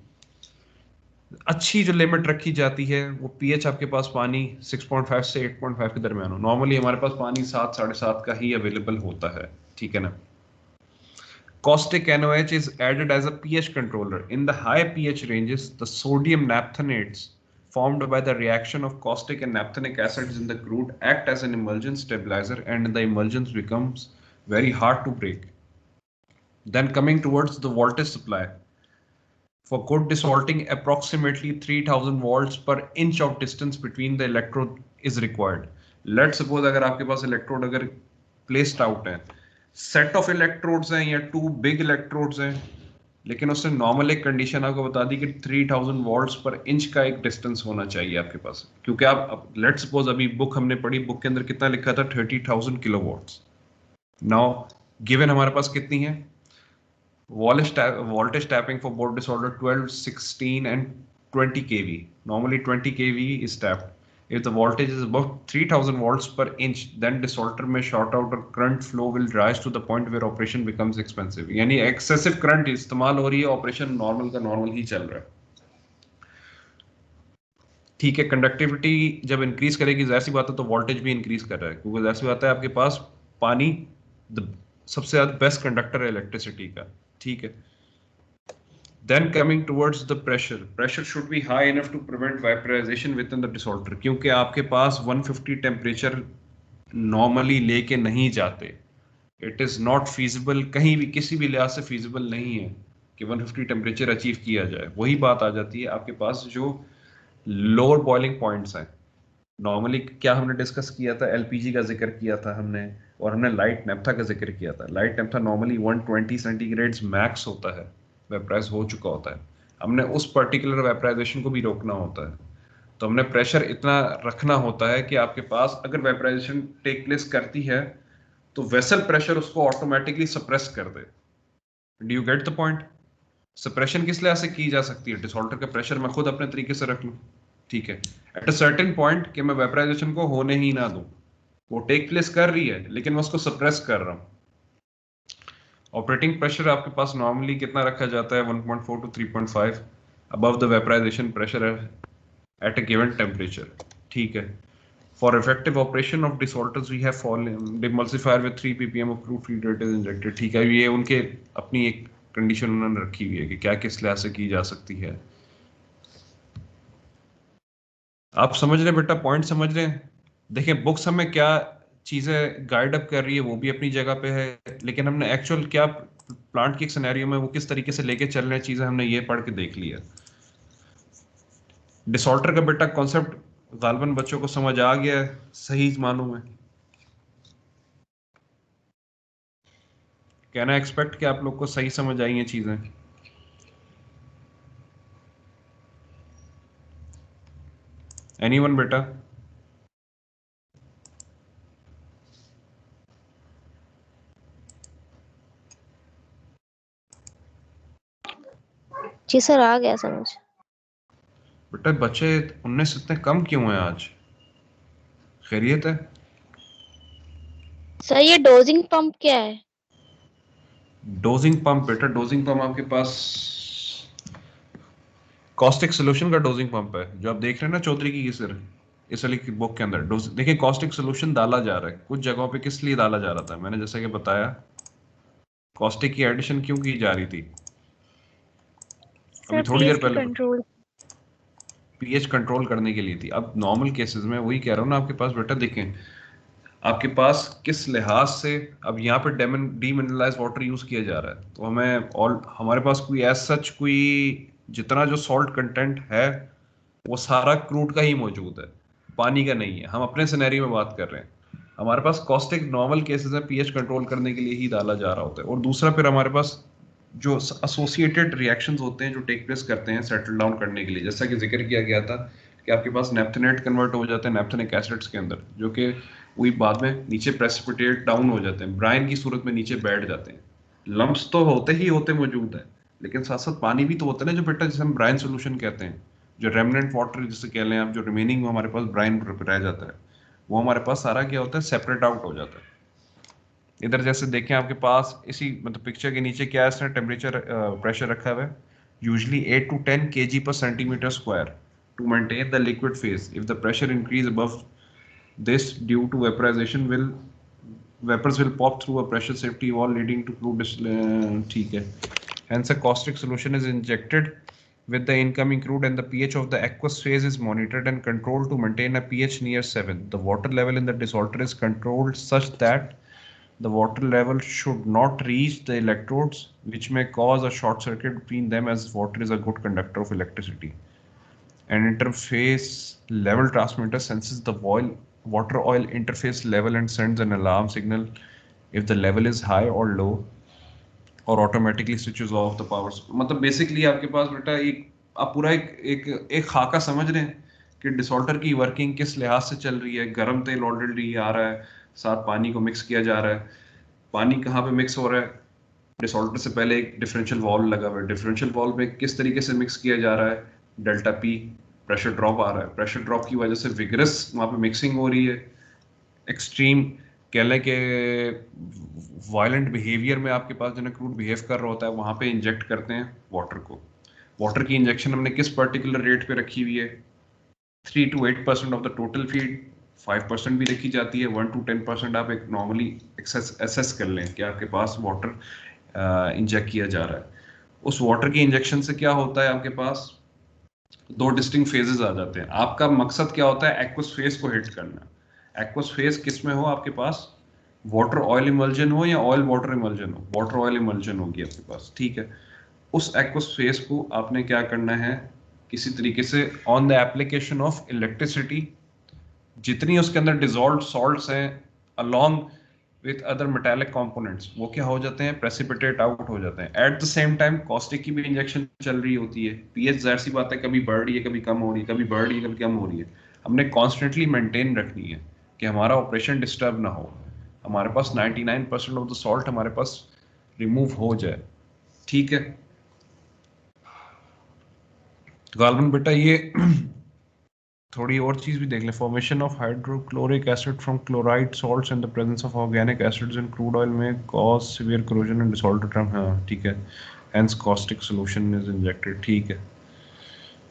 अच्छी जो लिमिट रखी जाती है वो पीएच आपके पास पानी 6.5 से 8.5 के दरमियान हो। नॉर्मली हमारे पास पानी 7 7.5 का ही अवेलेबल होता है, ठीक है ना। Caustic NaOH is added as a pH controller. In the high pH ranges, the sodium naphthanates formed by the reaction of caustic and naphthenic acids in the crude act as an emulsion stabilizer, and the emulsions becomes very hard to break. Then coming towards the voltage supply. For good desalting, approximately 3000 volts per inch of distance between the electrode is required. Let's suppose अगर आपके पास electrode अगर placed out है, set of electrodes हैं या 2 big electrodes हैं, लेकिन उससे normal एक कंडीशन आपको बता दी कि 3000 वोल्ट्स पर इंच का एक डिस्टेंस होना चाहिए आपके पास, क्योंकि आप लेट्स सपोज अभी बुक हमने पढ़ी, बुक के अंदर कितना लिखा था 30,000 किलोवाट्स। नाउ गिवन हमारे पास कितनी है voltage tapping for board disorder 12, 16 and 20 kV. Normally 20 kV is tapped. If the voltage is above 3000 volts per inch, then desalter may short out or current flow will rise to the point where operation becomes expensive. यानी excessive current इस्तेमाल हो रही है, operation normal का normal ही चल रहा है, ठीक है। कंडक्टिविटी जब इंक्रीज करेगी जाहिर सी बात है तो वोल्टेज भी इंक्रीज कर रहा है, क्योंकि जाहिर सी बात है आपके पास पानी सबसे ज्यादा बेस्ट कंडक्टर है इलेक्ट्रिसिटी का, ठीक है। Then coming towards the pressure should be high enough to prevent vaporization within the desalter, क्योंकि आपके पास 150 टेम्परेचर नॉर्मली लेके नहीं जाते। इट इज नॉट फीजिबल, कहीं भी किसी भी लिहाज से फीजिबल नहीं है कि 150 टेम्परेचर अचीव किया जाए। वही बात आ जाती है आपके पास जो लोअर बॉइलिंग पॉइंट्स हैं। नॉर्मली क्या हमने डिस्कस किया था, एलपीजी का जिक्र किया था हमने, और हमने लाइट नेफ्था का जिक्र किया था। Light naphtha normally 120 centigrades max होता है, वेपराइज हो चुका होता है। हमने उस पर्टिकुलर वेपराइजेशन को भी रोकना होता है, तो हमने प्रेशर इतना रखना होता है कि आपके पास अगर वेपराइजेशन टेक प्लेस करती है तो वेसल प्रेशर उसको ऑटोमेटिकली सप्रेस कर दे। Do you get the point? Suppression किस लिहाज से की जा सकती है? डिसऑल्टर का प्रेशर मैं खुद अपने तरीके से रख लूं, ठीक है, एट अ सर्टेन पॉइंट कि मैं वेपराइजेशन को होने ही ना दूं। वो टेक प्लेस कर रही है लेकिन मैं उसको सप्रेस कर रहा हूं। ऑपरेटिंग प्रेशर आपके पास नॉर्मली कितना रखा जाता है? 1.4 to 3.5 above the vaporization pressure at a given temperature, ठीक है। For effective operation of desalters we have following demulsifier with 3 ppm of crude feed rate is injected, ठीक है। ये उनके अपनी एक कंडीशन उन्होंने रखी हुई है कि क्या किस लिहाज से की जा सकती है। आप समझ रहे बेटा, पॉइंट समझ रहे हैं? देखिए बुक्स हमें क्या चीजें गाइड अप कर रही है वो भी अपनी जगह पे है, लेकिन हमने एक्चुअल क्या प्लांट की एक सिनेरियो में वो किस तरीके से लेके चल रहे हैं चीजें हमने ये पढ़ के देख लिया। डिसऑल्टर का बेटा कॉन्सेप्ट गालबन बच्चों को समझ आ गया है सही मानों में? कैन आई एक्सपेक्ट कि आप लोग को सही समझ आई हैं चीजें? एनीवन बेटा? जी सर, आ गया समझ। बेटा बच्चे 19 इतने कम क्यों हैं आज? खैरियत है? सर ये डोजिंग पंप क्या है? डोजिंग पंप बेटा, डोजिंग पंप आपके पास कॉस्टिक सोल्यूशन का डोजिंग पंप है जो आप देख रहे हैं ना चौधरी की सर, इस वाली की बुक के अंदर। डोज देखिए, कॉस्टिक सोल्यूशन डाला जा रहा है कुछ जगहों पे, किस लिए डाला जा रहा था मैंने जैसा कि बताया, कॉस्टिक की एडिशन क्यों की जा रही थी अभी सर थोड़ी देर पीएच की पहले, कंट्रोल। पीएच कंट्रोल करने के लिए थी। अब नॉर्मल केसेस में वही कह रहा हूँ ना आपके पास बेटा, देखें आपके पास किस लिहाज से, अब यहाँ पे डीमिनरलाइज वाटर यूज किया जा रहा है, तो हमें ऑल हमारे पास कोई एज सच कोई जितना जो सॉल्ट कंटेंट है वो सारा क्रूड का ही मौजूद है, पानी का नहीं है। हम अपने सिनेरियो में बात कर रहे हैं, हमारे पास कॉस्टिक नॉर्मल केसेस में पीएच कंट्रोल करने के लिए ही डाला जा रहा होता है। और दूसरा फिर हमारे पास जो एसोसिएटेड रिएक्शंस होते हैं जो टेक प्लेस करते हैं सेटल डाउन करने के लिए, जैसा कि जिक्र किया गया था कि आपके पास नेफ्थेनेट कन्वर्ट हो जाते हैं नेफ्थेनिक एसिड्स के अंदर, जो कि वही बाद में नीचे प्रेसिपिटेट डाउन हो जाते हैं, ब्राइन की सूरत में नीचे बैठ जाते हैं। लम्प्स तो होते ही होते मौजूद है, लेकिन साथ साथ पानी भी तो होता है ना जो बेटा, जिसे हम ब्राइन सोल्यूशन कहते हैं, जो रेमनेंट वाटर जिसे कह लें आप, जो रिमेनिंग हमारे पास ब्राइन रह जाता है, वो हमारे पास सारा क्या होता है, सेपरेट आउट हो जाता है। इधर जैसे देखें आपके पास इसी मतलब पिक्चर के नीचे क्या है, इसने टेम्परेचर प्रेशर रखा हुआ है, usually 8 to 10 kg per centimeter square to maintain the liquid phase. If the pressure increase above this due to vaporization will vapors will pop through a pressure safety valve leading to fluid ठीक है। Hence a caustic solution is injected with the incoming crude and the pH of the aqueous phase is monitored and controlled to maintain a pH near 7. The water level in the desalter is controlled such that the water level should not reach the electrodes, which may cause a short circuit between them, as water is a good conductor of electricity. An interface level transmitter senses the water oil interface level and sends an alarm signal if the level is high or low, or automatically switches off the power. मतलब basically आपके पास बेटा एक आप पूरा एक खाका समझ रहे हैं कि डिसऑल्टर की वर्किंग किस लिहाज से चल रही है। गर्म तेल ऑलरेडी आ रहा है, साथ पानी को मिक्स किया जा रहा है। पानी कहाँ पे मिक्स हो रहा है, डिसऑल्टर से पहले एक डिफरेंशियल वॉल्व लगा हुआ है, डिफरेंशियल वॉल्व में किस तरीके से मिक्स किया जा रहा है, डेल्टा पी प्रेशर ड्रॉप आ रहा है, प्रेशर ड्रॉप की वजह से विगरस वहाँ पे मिक्सिंग हो रही है, एक्सट्रीम कह लें कि वायलेंट बिहेवियर में आपके पास जो क्रूड बिहेव कर रहा होता है, वहाँ पे इंजेक्ट करते हैं वाटर को। वाटर की इंजेक्शन हमने किस पर्टिकुलर रेट पे रखी हुई है, 3 to 8% of the total feed, 5% भी रखी जाती है, 1 to 10% आप एक नॉर्मली एसेस कर लें कि आपके पास वाटर इंजेक्ट किया जा रहा है। उस वाटर की इंजेक्शन से क्या होता है, आपके पास दो डिस्टिंक्ट फेजेस आ जाते हैं। आपका मकसद क्या होता है, एक्वस फेज को हिट करना। एक्वस फेज किस में हो, आपके पास वाटर ऑयल इमल्जन हो या ऑयल वाटर इमल्जन हो, वाटर ऑयल इमल्जन होगी आपके पास, ठीक है। उस एक्वस फेज को आपने क्या करना है, किसी तरीके से on the application of electricity, जितनी उसके अंदर डिजॉल्व सॉल्ट्स हैं along with other metallic components, वो क्या हो जाते हैं, प्रेसिपिटेट आउट हो जाते हैं। At the same time caustic की भी इंजेक्शन चल रही होती है। पीएच जाहिर सी बात है कभी बढ़ रही है, कभी कम हो रही है, कभी बढ़ रही है, कभी कम हो रही है। हमने कॉन्स्टेंटली मेंटेन रखनी है कि हमारा ऑपरेशन डिस्टर्ब ना हो, हमारे पास 99% ऑफ द सॉल्ट हमारे पास रिमूव हो जाए, ठीक है। गालबन बेटा ये थोड़ी और चीज भी देख ले, formation of hydrochloric acid from chloride salts in the presence of organic acids in crude oil में cause severe corrosion and desalt. हाँ ठीक है, hence caustic solution is injected, ठीक है,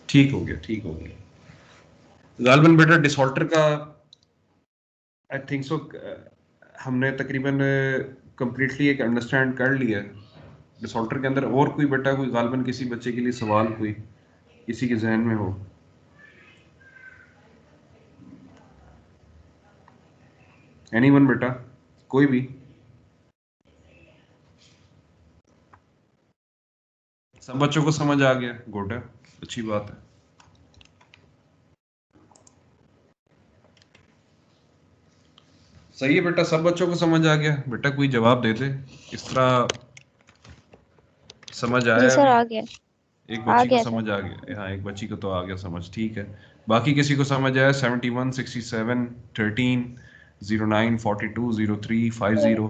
ठीक हो गया, ठीक हो गया। गालबन बेटा डिसॉल्टर का आई थिंक सो हमने तकरीबन कंप्लीटली एक अंडरस्टैंड कर लिया डिसॉल्टर के अंदर। और कोई बेटा कोई गालबन किसी बच्चे के लिए सवाल कोई किसी के जहन में हो? एनीवन बेटा, कोई भी? सब बच्चों को समझ आ गया, गुड है, अच्छी बात है। सही है बेटा, सब बच्चों को समझ आ गया। बेटा कोई जवाब दे दे, इस तरह समझ आया? जी सर आ गया। एक आ बच्ची को गया समझ आ गया, हाँ एक बच्ची को तो आ गया समझ, ठीक है। बाकी किसी को समझ आया? 71, 67, 13, 09, 42, 03, 50,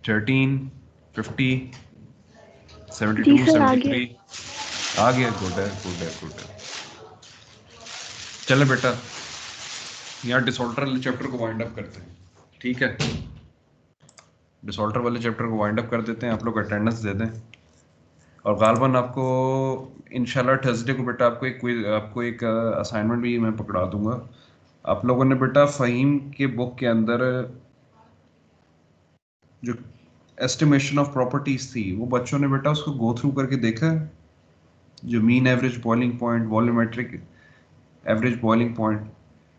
13, 50, 72, जी सर आ गया। 73 आ गया, गुड है, गुड है, गुड है। चले बेटा, यहाँ डिसऑर्डर वाले चैप्टर को वाइंड अप करते हैं, ठीक है। डिसऑर्डर वाले चैप्टर को वाइंड अप कर देते हैं, आप लोग अटेंडेंस दे दें। और गालबन आपको इंशाल्लाह थर्सडे को बेटा आपको एक असाइनमेंट भी मैं पकड़ा दूंगा। आप लोगों ने बेटा फ़हीम के बुक के अंदर जो एस्टिमेशन ऑफ प्रॉपर्टीज थी वो बच्चों ने बेटा उसको गो थ्रू करके देखा है। जो mean average boiling point, volumetric average boiling point,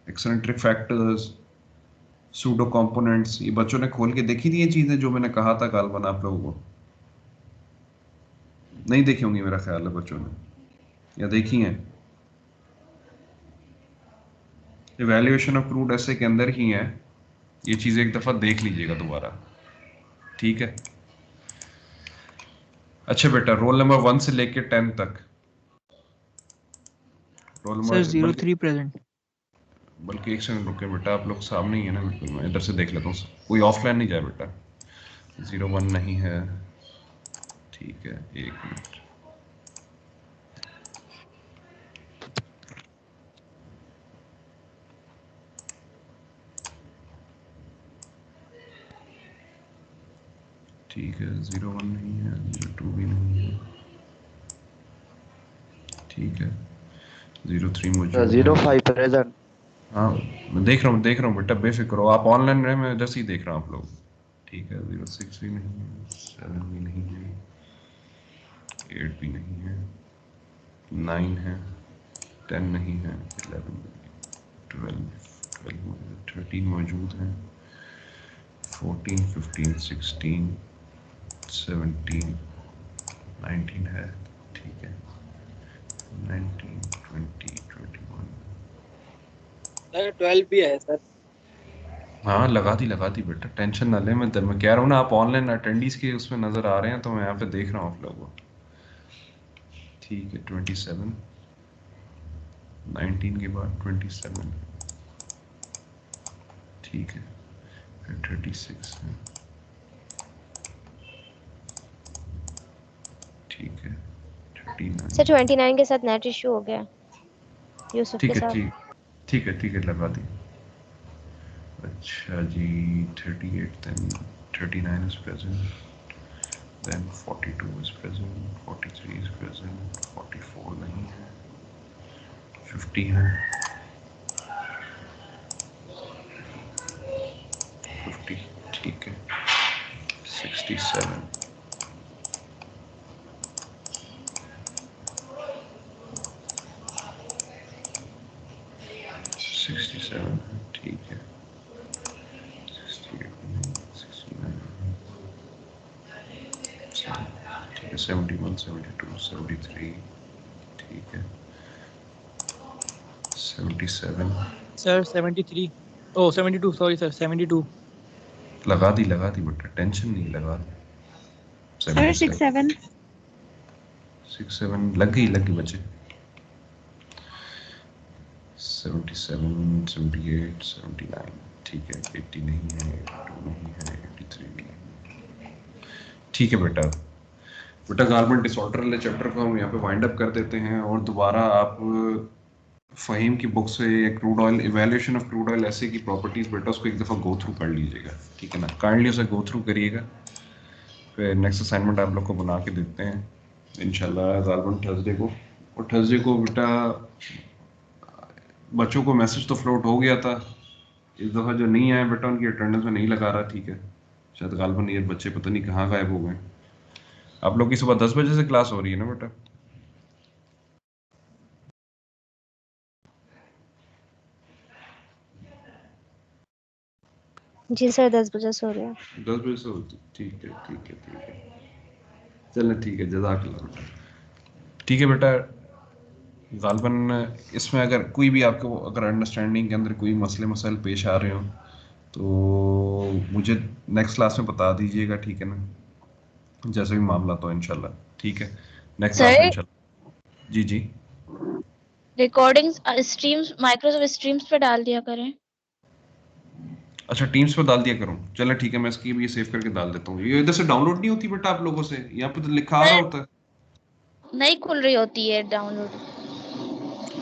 eccentric factors, pseudo components, ये बच्चों ने खोल के देखी थी ये चीजें जो मैंने कहा था गालबन आप लोगों को? नहीं देखी होंगी मेरा ख्याल है बच्चों ने, या देखी हैं? इवैल्यूएशन ऑफ क्रूड ऐसे के अंदर ही है, ये चीजें एक दफा देख लीजिएगा दोबारा, ठीक है। अच्छा बेटा, रोल नंबर 1 से लेके 10 तक, रोल सर नंबर 03 प्रेजेंट। बल्कि एक सेकंड रुके बेटा, आप लोग सामने ही है ना बिल्कुल, मैं इधर से देख लेता हूँ, कोई ऑफलाइन नहीं जाए बेटा। 01 नहीं है, ठीक है, एक मिनट। ठीक है, 01 नहीं है, 02 भी नहीं है, ठीक है, 03 मौजूद है। 05 प्रेजेंट। हाँ मैं देख रहा हूँ बेटा, बेफिक्र हो आप, ऑनलाइन रहे, मैं इधर से ही देख रहा हूँ आप लोग, ठीक है। 06 भी नहीं है, 7 भी नहीं है, 8 भी नहीं है, 9 है, 10 नहीं है, 11 12 13 मौजूद है, 14 15 16 17 19 है, ठीक है, 19 20 21। सर 12 भी है सर। हाँ लगा दी बेटा, टेंशन ना ले, मैं कह रहा हूँ ना, आप ऑनलाइन अटेंडीज के उसमें नजर आ रहे हैं, तो मैं यहाँ पे देख रहा हूँ आप लोगों को, ठीक है। 27 19 के बाद 27, ठीक है, फिर 36 है, ठीक है, 39। सर 29 के साथ नेट इशू हो गया यूसुफ के साथ। ठीक है, लगा दी। अच्छा जी, 38, then 39 is present, then 42 is present, 43 is present, 44 नहीं है, 50 है, 50 ठीक है, 67, 67 ठीक है, 68 नहीं, 69 ठीक है, 71 72 73 ठीक है, 77 सर 73 ओ 72 सॉरी सर 72 लगा दी बेटा, टेंशन नहीं, लगा दी। सर 67 67 लग गई बच्चे। 77 78 79 ठीक है, 80 नहीं है, 82 नहीं है, 83 नहीं है, ठीक है बेटा। गारमेंट डिसऑर्डर वाले चैप्टर को हम यहाँ पे वाइंड अप कर देते हैं, और दोबारा आप फ़हीम की बुक से crude oil, evaluation of crude oil ऐसे की प्रॉपर्टीज बेटा, उसको एक दफ़ा गो थ्रू कर लीजिएगा, ठीक है ना, काइंडली उसे गो थ्रू करिएगा। फिर नेक्स्ट असाइनमेंट आप लोग को बना के देते हैं इंशाल्लाह गालबन थर्सडे को। और थर्सडे को बेटा बच्चों को मैसेज तो फ्लोट हो गया था, इस दफ़ा जो नहीं आए बेटा उनकी अटेंडेंस में नहीं लगा रहा, ठीक है, शायद गालबन ये बच्चे पता नहीं कहाँ गायब हो गए। आप लोग की सुबह 10 बजे से क्लास हो रही है ना बेटा? जी सर 10 बजे से हो रहा है। 10 बजे से होती, ठीक है, चलें ठीक है, जज़ाकल्लाह बेटा, ठीक है बेटा। गालबन इसमें अगर कोई भी आपको अगर अंडरस्टैंडिंग के अंदर कोई मसले मसाइल पेश आ रहे हो तो मुझे नेक्स्ट क्लास में बता दीजिएगा, ठीक है ना, जैसे भी मामला तो इंशाल्लाह, ठीक है, नेक्स्ट क्लास में इंशाल्लाह। जी रिकॉर्डिंग्स स्ट्रीम्स माइक्रोसॉफ्ट स्ट्रीम्स पे डाल दिया करें। अच्छा टीम्स पे डाल दिया करूँ, चलो ठीक है, मैं इसकी भी सेव करके डाल देता हूँ। ये इधर से डाउनलोड नहीं होती बेटा आप लोगों से, यहाँ पे तो लिखा आ रहा होता है। नहीं खुल रही होती है डाउनलोड।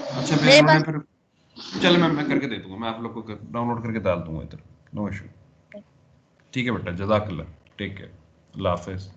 अच्छा फिर इन्होंने फिर चलो मैम मैं करके दे दूंगा, मैं आप लोग को डाउनलोड करके डाल दूंगा इधर, नो इशू। ठीक है बेटा, जज़ाकल्लाह, टेक केयर, अल्लाह हाफिज़।